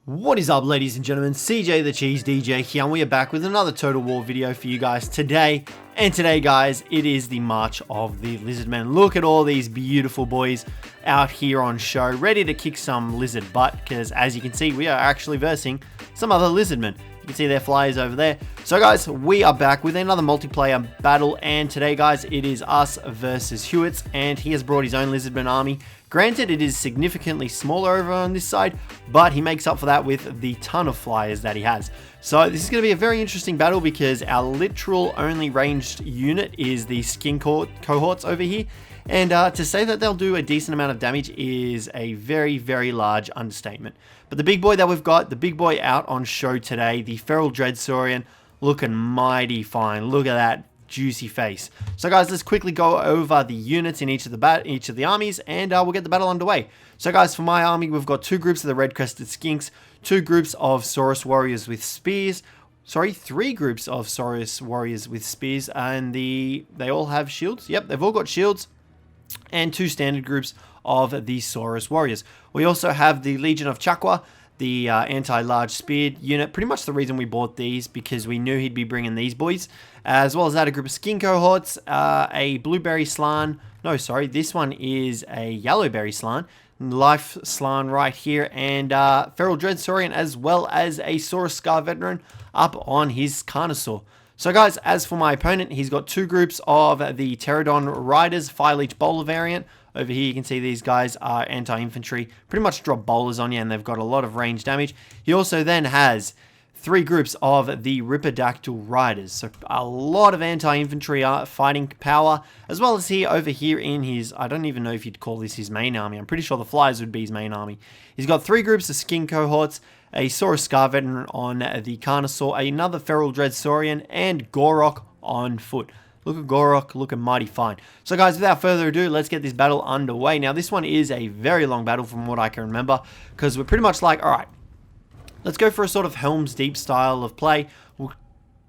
What is up, ladies and gentlemen? Cjthecheesedj here, and we are back with another Total War video for you guys today. And today, guys, it is the March of the Lizardmen. Look at all these beautiful boys out here on show, ready to kick some lizard butt, because as you can see, we are actually versing some other Lizardmen. You can see their flyers over there. So guys, we are back with another multiplayer battle, and today, guys, it is us versus Hewitts, and he has brought his own Lizardman army. Granted, it is significantly smaller over on this side, but he makes up for that with the ton of flyers that he has. So this is going to be a very interesting battle because our literal only ranged unit is the skin cohorts over here. And to say that they'll do a decent amount of damage is a very, very large understatement. But the big boy that we've got, the big boy out on show today, the Feral Dread Saurian, looking mighty fine. Look at that juicy face. So guys, let's quickly go over the units in each of the armies, and we'll get the battle underway. So guys, for my army, we've got two groups of the red-crested skinks, two groups of Saurus warriors with spears. Sorry, three groups of Saurus warriors with spears, and they all have shields. Yep, they've all got shields. And two standard groups of the Saurus warriors. We also have the Legion of Chakwa, the anti-large spear unit. Pretty much the reason we bought these, because we knew he'd be bringing these boys. As well as that, a group of skin cohorts, a blueberry slan. No, sorry, this one is a yellowberry slan. Life slan right here, and Feral Dread Saurian, as well as a Saurus Scar veteran up on his Carnosaur. So guys, as for my opponent, he's got two groups of the Pterodon Riders, Fire Leech Bowler variant. Over here you can see these guys are anti-infantry, pretty much drop bowlers on you, and they've got a lot of range damage. He also then has three groups of the Ripidactyl Riders, so a lot of anti-infantry fighting power, as well as over here in his, I don't even know if you'd call this his main army. I'm pretty sure the Flyers would be his main army. He's got three groups of skin cohorts, a Saurus Scar veteran on the Carnosaur, another Feral Dread Saurian, and Gorok on foot. Look at Gorok looking mighty fine. So guys, without further ado, let's get this battle underway. Now this one is a very long battle from what I can remember, because we're pretty much like, alright, let's go for a sort of Helm's Deep style of play. We'll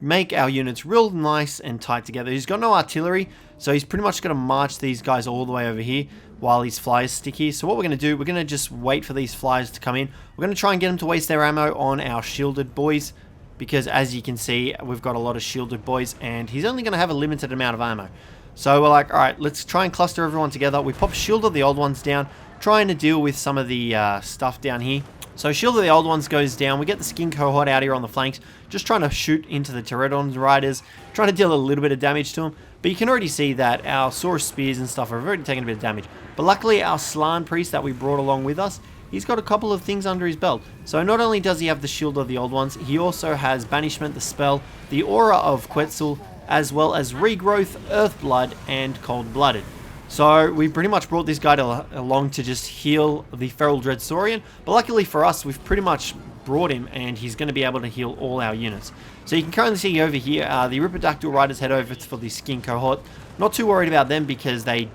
make our units real nice and tight together. He's got no artillery, so he's pretty much going to march these guys all the way over here while his flyers stick here. So what we're going to do, we're going to just wait for these flyers to come in. We're going to try and get them to waste their ammo on our shielded boys, because as you can see, we've got a lot of shielded boys, and he's only going to have a limited amount of ammo. So we're like, alright, let's try and cluster everyone together. We pop Shield of the Old Ones down, trying to deal with some of the stuff down here. So Shield of the Old Ones goes down. We get the skin cohort out here on the flanks, just trying to shoot into the Pterodon Riders, trying to deal a little bit of damage to them. But you can already see that our Saurus Spears and stuff have already taken a bit of damage. But luckily, our Slan Priest that we brought along with us, he's got a couple of things under his belt. So not only does he have the Shield of the Old Ones, he also has Banishment, the spell, the Aura of Quetzal, as well as Regrowth, Earthblood, and Cold-Blooded. So we pretty much brought this guy along to just heal the Feral Dread Saurian, but luckily for us, we've pretty much brought him, and he's going to be able to heal all our units. So you can currently see over here, the Ripidactyl Riders head over for the skin cohort. Not too worried about them because they're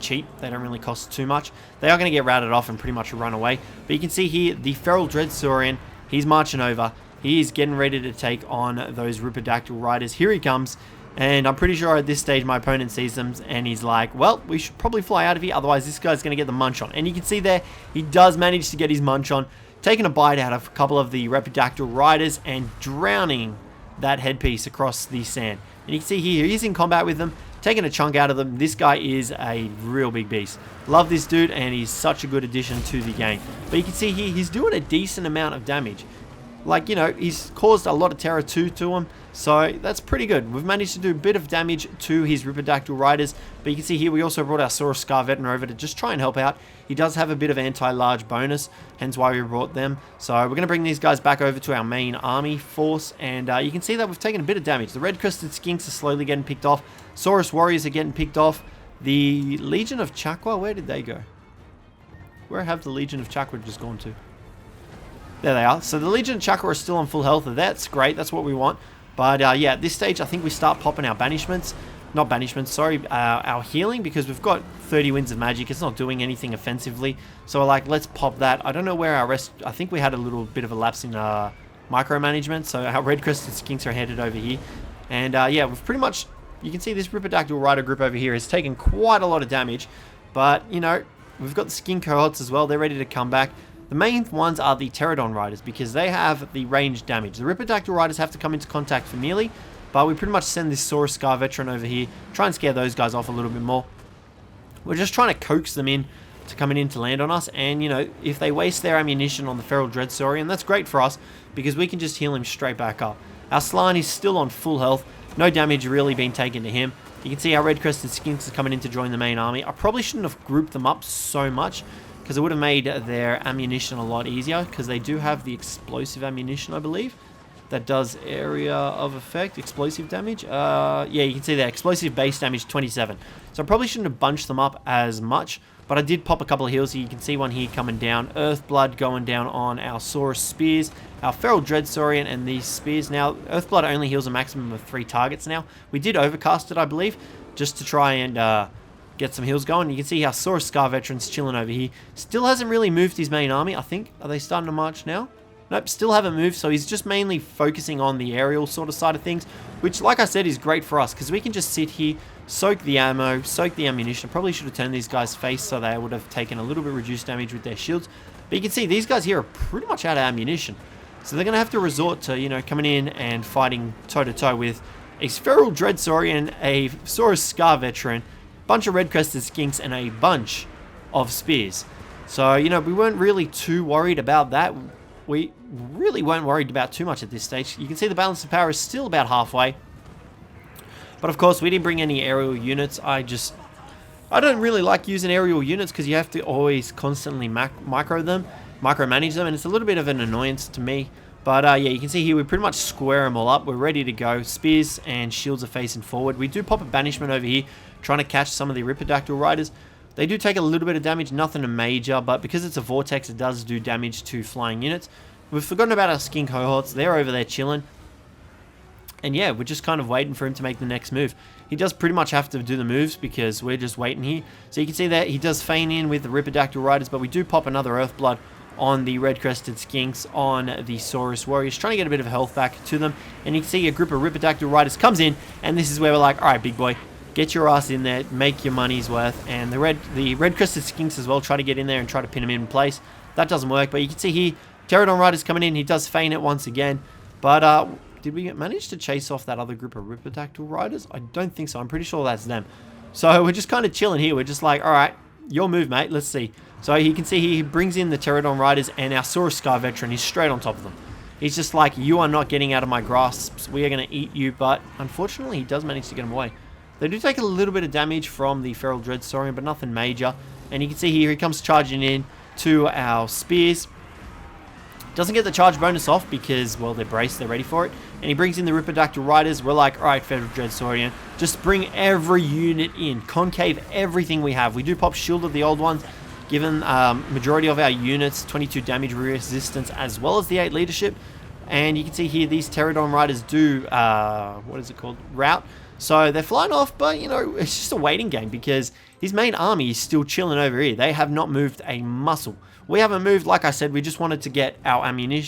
cheap, they don't really cost too much. They are going to get routed off and pretty much run away. But you can see here, the Feral Dread Saurian, he's marching over. He is getting ready to take on those Ripidactyl Riders. Here he comes. And I'm pretty sure at this stage my opponent sees them and he's like, well, we should probably fly out of here, otherwise this guy's going to get the munch on. And you can see there, he does manage to get his munch on, taking a bite out of a couple of the Ripidactyl Riders and drowning that headpiece across the sand. And you can see here, he's in combat with them, taking a chunk out of them. This guy is a real big beast. Love this dude, and he's such a good addition to the game. But you can see here, he's doing a decent amount of damage. Like, you know, he's caused a lot of terror to him, so that's pretty good. We've managed to do a bit of damage to his Ripidactyl Riders, but you can see here we also brought our Saurus Scar veteran over to just try and help out. He does have a bit of anti-large bonus, hence why we brought them. So we're going to bring these guys back over to our main army force, and you can see that we've taken a bit of damage. The red-crested skinks are slowly getting picked off. Saurus warriors are getting picked off. The Legion of Chakwa, where did they go? Where have the Legion of Chakwa just gone to? There they are. So the Legion of Chakra is still on full health. That's great. That's what we want. But yeah, at this stage, I think we start popping our banishments. Not banishments, sorry. Our healing, because we've got 30 Winds of Magic. It's not doing anything offensively. So we're like, let's pop that. I don't know where our rest... I think we had a little bit of a lapse in micromanagement. So our red-crested skinks are headed over here. And yeah, we've pretty much... You can see this Ripidactyl Rider group over here has taken quite a lot of damage. But, you know, we've got the skin cohorts as well. They're ready to come back. The main ones are the Pterodon Riders because they have the ranged damage. The Ripidactyl Riders have to come into contact for melee, but we pretty much send this Saurus Scar Veteran over here, try and scare those guys off a little bit more. We're just trying to coax them in to coming in to land on us, and you know, if they waste their ammunition on the Feral Dread Saurian, that's great for us because we can just heal him straight back up. Our Slann is still on full health, no damage really being taken to him. You can see our Red Crested Skinks are coming in to join the main army. I probably shouldn't have grouped them up so much because it would have made their ammunition a lot easier because they do have the explosive ammunition, I believe, that does area of effect, explosive damage. Yeah, you can see that explosive base damage 27. So I probably shouldn't have bunched them up as much, but I did pop a couple of heals here. You can see one here coming down. Earthblood going down on our Saurus Spears, our Feral Dread Saurian, and these Spears. Now, Earthblood only heals a maximum of 3 targets now. We did overcast it, I believe, just to try and get some heals going. You can see our Saurus Scar Veteran's chilling over here. Still hasn't really moved his main army, I think. Are they starting to march now? Nope, still haven't moved, so he's just mainly focusing on the aerial sort of side of things, which, like I said, is great for us, because we can just sit here, soak the ammo, soak the ammunition. Probably should have turned these guys face so they would have taken a little bit reduced damage with their shields. But you can see these guys here are pretty much out of ammunition. So they're going to have to resort to, you know, coming in and fighting toe-to-toe with a Feral Dread Saurian, a Saurus Scar Veteran, bunch of Red-Crested Skinks, and a bunch of Spears. So, you know, we weren't really too worried about that. We really weren't worried about too much at this stage. You can see the balance of power is still about halfway. But of course, we didn't bring any aerial units. I don't really like using aerial units because you have to always constantly micromanage them, and it's a little bit of an annoyance to me. But yeah, you can see here we pretty much square them all up. We're ready to go. Spears and shields are facing forward. We do pop a banishment over here, trying to catch some of the Ripidactyl Riders. They do take a little bit of damage, nothing major, but because it's a vortex, it does do damage to flying units. We've forgotten about our Skink cohorts. They're over there chilling. And yeah, we're just kind of waiting for him to make the next move. He does pretty much have to do the moves because we're just waiting here. So you can see that he does feign in with the Ripidactyl Riders, but we do pop another Earthblood on the Red-Crested Skinks on the Saurus Warriors, trying to get a bit of health back to them. And you can see a group of Ripidactyl Riders comes in, and this is where we're like, alright, big boy, get your ass in there, make your money's worth. And the Red-Crested Skinks as well try to get in there and try to pin him in place. That doesn't work, but you can see here, Pterodon Riders coming in. He does feign it once again. But did we manage to chase off that other group of Ripidactyl Riders? I don't think so. I'm pretty sure that's them. So we're just kind of chilling here. We're just like, alright, your move, mate. Let's see. So you can see here, he brings in the Pterodon Riders, and our Saurus Scar Veteran is straight on top of them. He's just like, you are not getting out of my grasps. We are going to eat you. But unfortunately, he does manage to get him away. They do take a little bit of damage from the Feral Dread Saurian, but nothing major. And you can see here, he comes charging in to our Spears. Doesn't get the charge bonus off because, well, they're braced, they're ready for it. And he brings in the Ripidactyl Riders. We're like, alright, Feral Dread Saurian, just bring every unit in. Concave everything we have. We do pop Shield of the old ones, given majority of our units 22 damage resistance as well as the 8 leadership. And you can see here, these Pterodon Riders do, what is it called? Route. So they're flying off, but, you know, it's just a waiting game because his main army is still chilling over here. They have not moved a muscle. We haven't moved, like I said, we just wanted to get our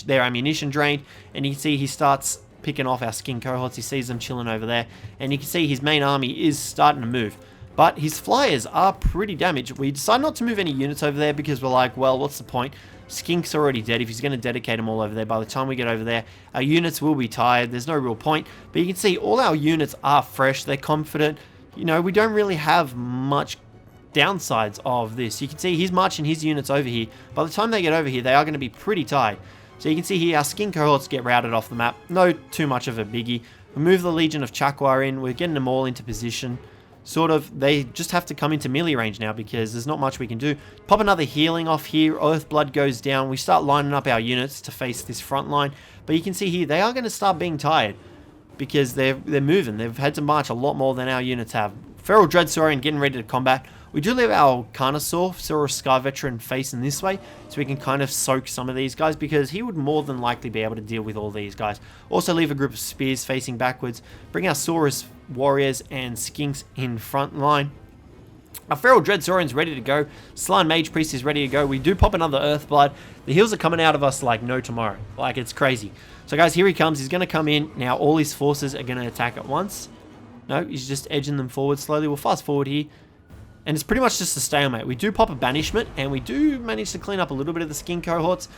their ammunition drained. And you can see he starts picking off our Skin cohorts. He sees them chilling over there. And you can see his main army is starting to move. But his flyers are pretty damaged. We decided not to move any units over there because we're like, well, what's the point? Skink's already dead. If he's going to dedicate them all over there, by the time we get over there, our units will be tired. There's no real point. But you can see all our units are fresh. They're confident. You know, we don't really have much downsides of this. You can see he's marching his units over here. By the time they get over here, they are going to be pretty tired. So you can see here, our Skin cohorts get routed off the map. No too much of a biggie. We move the Legion of Chakwa in. We're getting them all into position. Sort of, they just have to come into melee range now because there's not much we can do. Pop another healing off here. Earthblood goes down. We start lining up our units to face this front line. But you can see here, they are going to start being tired because they're moving. They've had to march a lot more than our units have. Feral Dread Saurian getting ready to combat. We do leave our Carnosaur, Saurus Scar Veteran, facing this way, so we can kind of soak some of these guys, because he would more than likely be able to deal with all these guys. Also leave a group of Spears facing backwards. Bring our Saurus Warriors and Skinks in front line. Our Feral Dread Saurian's ready to go. Slann Mage Priest is ready to go. We do pop another Earthblood. The heals are coming out of us like no tomorrow. Like, it's crazy. So guys, here he comes. He's going to come in. Now all his forces are going to attack at once. No, he's just edging them forward slowly. We'll fast forward here. and it's pretty much just a stalemate. We do pop a banishment, and we do manage to clean up a little bit of the skin cohorts.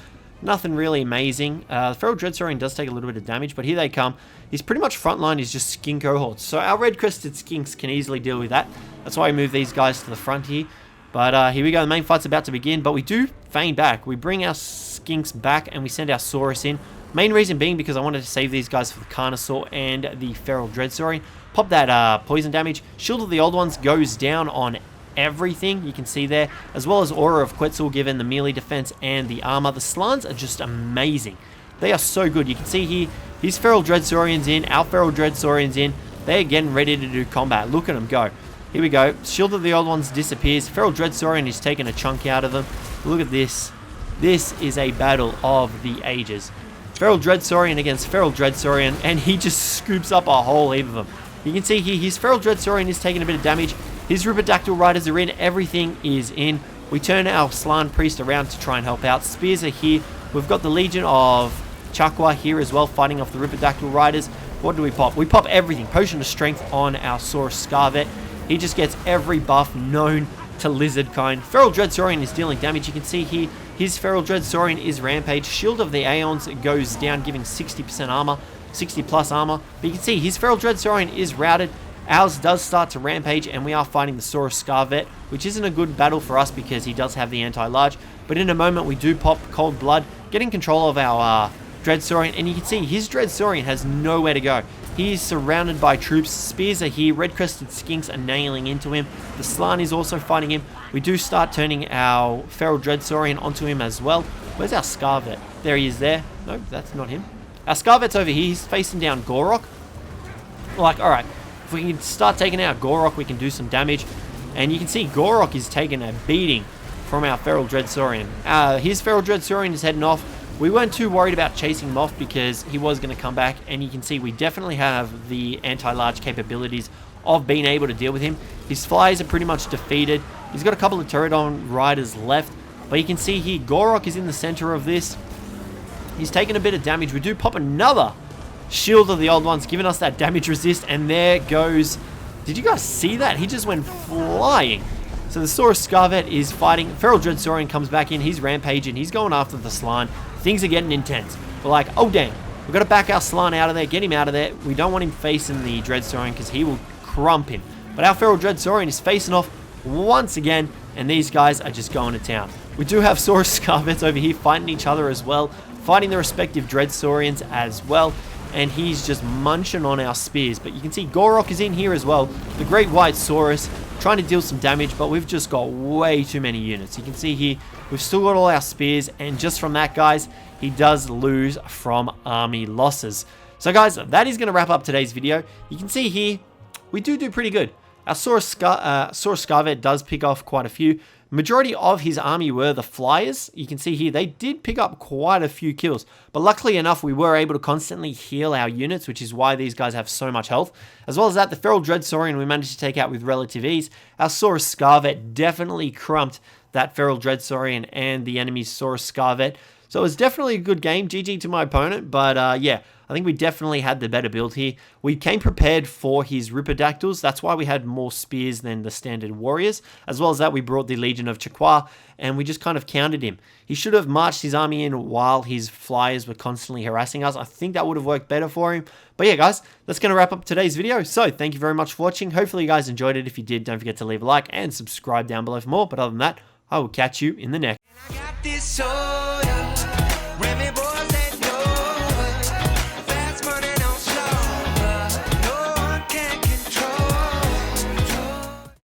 Nothing really amazing. The Feral Dreadsaurian does take a little bit of damage, but here they come. He's pretty much frontline is just skin cohorts. So our red-crested skinks can easily deal with that. That's why we move these guys to the front here. But here we go. The main fight's about to begin, but we do feign back. We bring our skinks back, and we send our Saurus in. Main reason being because I wanted to save these guys for the Carnosaur and the Feral Dreadsaurian. Pop that poison damage. Shield of the Old Ones goes down on everything you can see there, as well as Aura of Quetzal given the melee defense and the armor. The Slans are just amazing. They are so good. You can see here, his Feral Dreadsaurian's in, our Feral Dreadsaurian's in. They're getting ready to do combat. Look at them go. Here we go. Shield of the Old Ones disappears. Feral Dreadsaurian is taking a chunk out of them. Look at this. This is a battle of the ages. Feral Dreadsaurian against Feral Dreadsaurian, and he just scoops up a whole heap of them. You can see here, his Feral Dreadsaurian is taking a bit of damage. His Ripidactyl Riders are in. Everything is in. We turn our Slan Priest around to try and help out. Spears are here. We've got the Legion of Chakwa here as well, fighting off the Ripidactyl Riders. What do we pop? We pop everything. Potion of Strength on our Saurus Scarvet. He just gets every buff known to lizard kind. Feral Dreadsaurian is dealing damage. You can see here, his Feral Dreadsaurian is Rampage. Shield of the Aeons goes down, giving 60% armor, 60 plus armor. But you can see his Feral Dreadsaurian is routed. Ours does start to rampage, and we are fighting the Saurus Scarvet, which isn't a good battle for us because he does have the anti-large. But in a moment, we do pop Cold Blood, getting control of our Dreadsaurian, and you can see his Dreadsaurian has nowhere to go. He is surrounded by troops. Spears are here. Red-crested skinks are nailing into him. The Slan is also fighting him. We do start turning our Feral Dreadsaurian onto him as well. Where's our Scarvet? There he is there. No, that's not him. Our Scarvet's over here. He's facing down Gorok. Like, alright. If we can start taking out Gorok, we can do some damage. And you can see Gorok is taking a beating from our Feral Dreadsaurian. His Feral Dreadsaurian is heading off. We weren't too worried about chasing him off because he was going to come back. And you can see we definitely have the anti-large capabilities of being able to deal with him. His flyers are pretty much defeated. He's got a couple of Pterodon riders left. But you can see here, Gorok is in the center of this. He's taking a bit of damage. We do pop another Shield of the Old Ones, giving us that damage resist, and there goes... Did you guys see that? He just went flying. So the Saurus Scarvet is fighting. Feral Dreadsaurian comes back in. He's rampaging. He's going after the Slan. Things are getting intense. We're like, oh damn. We've got to back our Slan out of there. Get him out of there. We don't want him facing the Dreadsaurian because he will crump him. But our Feral Dreadsaurian is facing off once again, and these guys are just going to town. We do have Saurus Scarvets over here fighting each other as well, fighting the respective Dreadsaurians as well. And he's just munching on our spears. But you can see Gorok is in here as well. The Great White Saurus trying to deal some damage, but we've just got way too many units. You can see here, we've still got all our spears, and just from that, guys, he does lose from army losses. So, guys, that is going to wrap up today's video. You can see here, we do pretty good. Our Saurus Scarvet does pick off quite a few. Majority of his army were the flyers. You can see here, they did pick up quite a few kills. But luckily enough, we were able to constantly heal our units, which is why these guys have so much health. As well as that, the Feral Dreadsaurian we managed to take out with relative ease. Our Saurus Scarvet definitely crumped that Feral Dreadsaurian and the enemy's Saurus Scarvet. So it was definitely a good game. GG to my opponent. But yeah, I think we definitely had the better build here. We came prepared for his Ripidactyls. That's why we had more spears than the standard warriors. As well as that, we brought the Legion of Chakwa, and we just kind of countered him. He should have marched his army in while his flyers were constantly harassing us. I think that would have worked better for him. But yeah, guys, that's going to wrap up today's video. So thank you very much for watching. Hopefully you guys enjoyed it. If you did, don't forget to leave a like and subscribe down below for more. But other than that, I will catch you in the next.